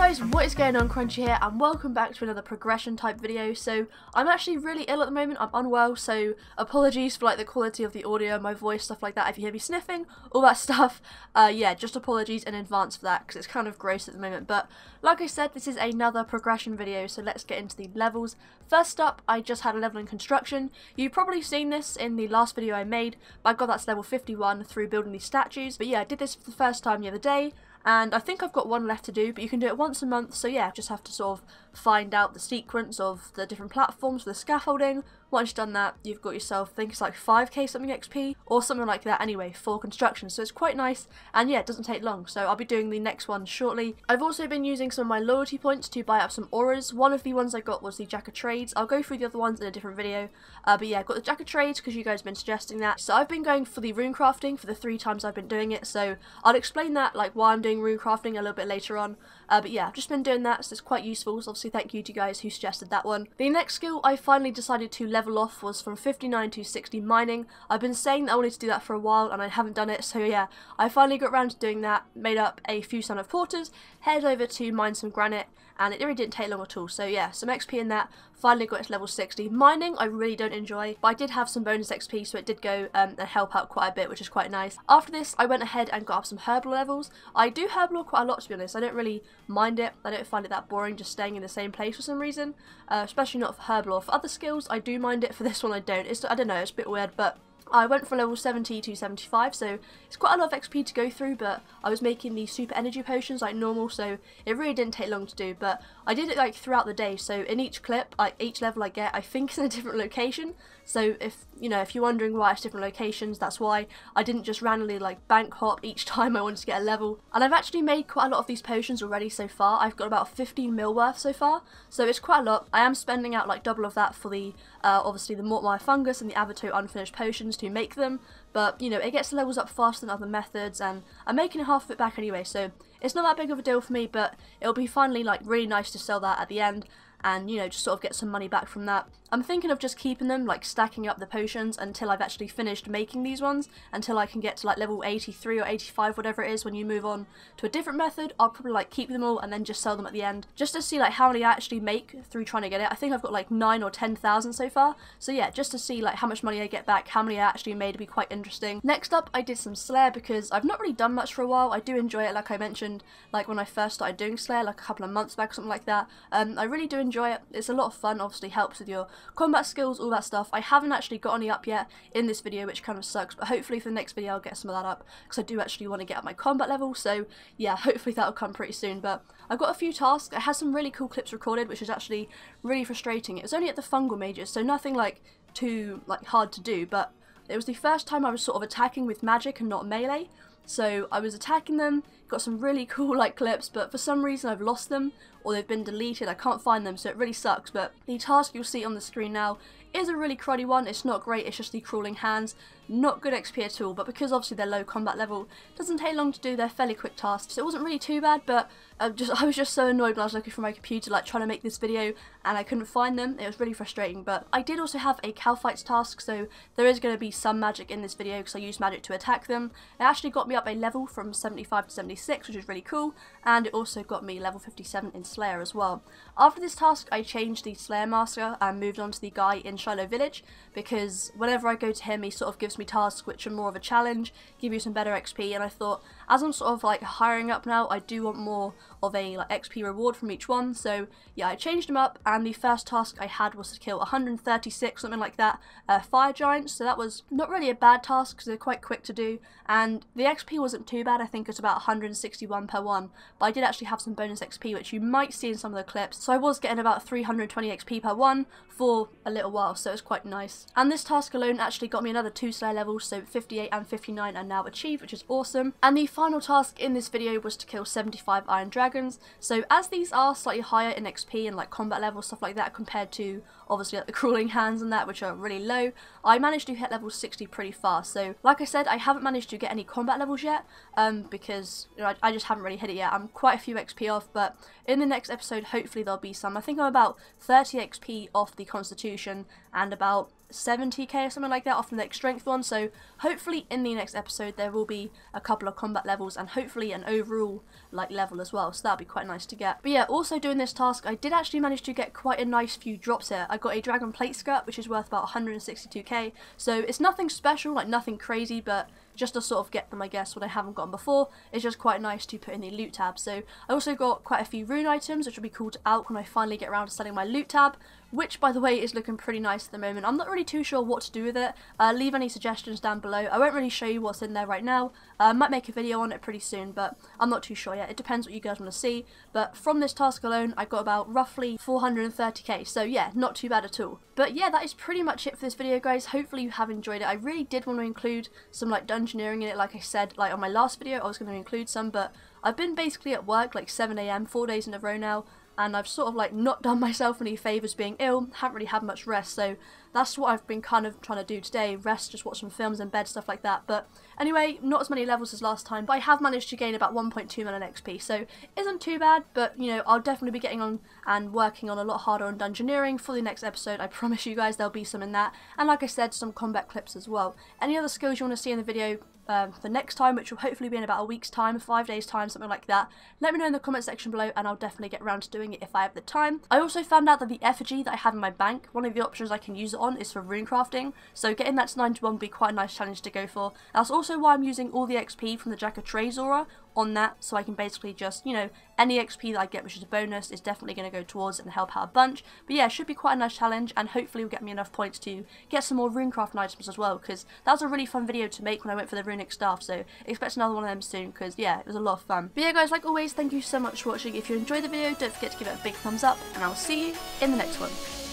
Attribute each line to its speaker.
Speaker 1: guys, what is going on? Crunchy here and welcome back to another progression type video. So I'm actually really ill at the moment, I'm unwell, so apologies for like the quality of the audio, my voice, stuff like that. If you hear me sniffing, all that stuff, yeah, just apologies in advance for that because it's kind of gross at the moment. But like I said, this is another progression video, so let's get into the levels. First up, I just had a level in construction. You've probably seen this in the last video I made, but I got that to level 51 through building these statues. But yeah, I did this for the first time the other day. And I think I've got one left to do, but you can do it once a month, so yeah, just have to sort of find out the sequence of the different platforms for the scaffolding. Once you've done that, you've got yourself, I think it's like 5k something XP, or something like that anyway, for construction, so it's quite nice, and yeah, it doesn't take long, so I'll be doing the next one shortly. I've also been using some of my loyalty points to buy up some auras. One of the ones I got was the Jack of Trades. I'll go through the other ones in a different video, but yeah, I got the Jack of Trades because you guys have been suggesting that. So I've been going for the rune crafting for the 3 times I've been doing it, so I'll explain that, like why I'm doing rune crafting a little bit later on, but yeah, I've just been doing that, so it's quite useful, so obviously thank you to you guys who suggested that one. The next skill I finally decided to level off was from 59 to 60 mining. I've been saying that I wanted to do that for a while and I haven't done it, so yeah, I finally got around to doing that, made up a few Son of Porters, headed over to mine some granite, and it really didn't take long at all, so yeah, some XP in that, finally got it to level 60. Mining I really don't enjoy, but I did have some bonus XP, so it did go and help out quite a bit, which is quite nice. After this, I went ahead and got up some herbal levels. I do herbal quite a lot, to be honest. I don't really mind it, I don't find it that boring just staying in the same place for some reason, especially not for herbal. For other skills, I do mind it, for this one I don't. I don't know, it's a bit weird, but I went from level 70 to 75, so it's quite a lot of XP to go through, but I was making the super energy potions like normal, so it really didn't take long to do. But I did it like throughout the day, so in each clip, like each level I get, I think it's in a different location. So if you're wondering why it's different locations, that's why. I didn't just randomly like bank hop each time I wanted to get a level. And I've actually made quite a lot of these potions already so far. I've got about 15 mil worth so far, so it's quite a lot. I am spending out like double of that for the obviously the Mortmire fungus and the Avato unfinished potions to make them, but it gets the levels up faster than other methods, and I'm making half of it back anyway, so it's not that big of a deal for me. But it'll be finally like really nice to sell that at the end and just sort of get some money back from that. I'm thinking of just keeping them, like stacking up the potions until I've actually finished making these ones, until I can get to like level 83 or 85, whatever it is, when you move on to a different method. I'll probably like keep them all and then just sell them at the end, just to see like how many I actually make through trying to get it. I think I've got like 9 or 10,000 so far, so yeah, just to see like how much money I get back, how many I actually made, would be quite interesting. Next up, I did some Slayer because I've not really done much for a while. I do enjoy it, like I mentioned, like when I first started doing Slayer, like a couple of months back or something like that. I really do enjoy it. It's a lot of fun, obviously helps with your combat skills, all that stuff. I haven't actually got any up yet in this video, which kind of sucks, but hopefully for the next video I'll get some of that up, because I do actually want to get up my combat level, so yeah, hopefully that'll come pretty soon. But I've got a few tasks. I had some really cool clips recorded, which is actually really frustrating. It was only at the fungal mages, so nothing like too like hard to do, but it was the first time I was sort of attacking with magic and not melee. So I was attacking them, got some really cool like clips, but for some reason I've lost them, or they've been deleted. I can't find them, so it really sucks. But the task you'll see on the screen now is a really cruddy one. It's not great, it's just the crawling hands. Not good XP at all, but because obviously they're low combat level, it doesn't take long to do. They're fairly quick tasks, so it wasn't really too bad. But I was just so annoyed when I was looking for my computer, like trying to make this video, and I couldn't find them. It was really frustrating. But I did also have a cow fights task, so there is going to be some magic in this video because I used magic to attack them. It actually got me up a level from 75 to 76, which is really cool, and it also got me level 57 in Slayer as well. After this task, I changed the Slayer Master and moved on to the guy in Shiloh Village, because whenever I go to him, he sort of gives me tasks which are more of a challenge, give you some better XP, and I thought, as I'm sort of like hiring up now, I do want more of a like XP reward from each one. So yeah, I changed them up, and the first task I had was to kill 136, something like that, fire giants. So that was not really a bad task because they're quite quick to do, and the XP wasn't too bad. I think it's about 161 per one, but I did actually have some bonus XP, which you might see in some of the clips. So I was getting about 320 XP per one for a little while, so it was quite nice. And this task alone actually got me another 2 Slayer levels, so 58 and 59 are now achieved, which is awesome. And the final task in this video was to kill 75 iron dragons. So as these are slightly higher in XP and like combat level, stuff like that, compared to obviously like the crawling hands and that, which are really low, I managed to hit level 60 pretty fast. So like I said, I haven't managed to get any combat levels yet, because I just haven't really hit it yet. I'm quite a few XP off, but in the next episode hopefully there'll be some. I think I'm about 30 XP off the Constitution and about 70k or something like that off the next strength one, so hopefully in the next episode there will be a couple of combat levels and hopefully an overall like level as well, so that'd be quite nice to get. But yeah, also doing this task I did actually manage to get quite a nice few drops here. I got a dragon plate skirt which is worth about 162k, so it's nothing special, like nothing crazy, but just to sort of get them I guess when I haven't gotten before, it's just quite nice to put in the loot tab. So I also got quite a few rune items which will be cool to out when I finally get around to selling my loot tab, which by the way is looking pretty nice at the moment. I'm not really too sure what to do with it. Leave any suggestions down below. I won't really show you what's in there right now. I might make a video on it pretty soon, but I'm not too sure yet. It depends what you guys want to see. But from this task alone, I got about roughly 430k, so yeah, not too bad at all. But yeah, that is pretty much it for this video, guys. Hopefully you have enjoyed it. I really did want to include some like dungeoneering in it, like I said, like on my last video I was going to include some, but I've been basically at work like 7 AM 4 days in a row now, and I've sort of like not done myself any favours being ill, haven't really had much rest, so that's what I've been kind of trying to do today, rest, just watch some films in bed, stuff like that. But anyway, not as many levels as last time, but I have managed to gain about 1.2 million XP, so isn't too bad, but you know, I'll definitely be getting on and working on a lot harder on dungeoneering for the next episode. I promise you guys there'll be some in that, and like I said, some combat clips as well. Any other skills you want to see in the video for next time, which will hopefully be in about a week's time, 5 days time, something like that, let me know in the comment section below and I'll definitely get around to doing it if I have the time. I also found out that the effigy that I have in my bank, one of the options I can use it on is for rune crafting, so getting that to 91 would be quite a nice challenge to go for. That's also why I'm using all the XP from the Jack of Trades aura on that, so I can basically just, you know, any XP that I get which is a bonus is definitely going to go towards it and help out a bunch. But yeah, it should be quite a nice challenge, and hopefully will get me enough points to get some more rune crafting items as well, because that was a really fun video to make when I went for the runic staff, so expect another one of them soon, because yeah, it was a lot of fun. But yeah guys, like always, thank you so much for watching. If you enjoyed the video, don't forget to give it a big thumbs up, and I'll see you in the next one.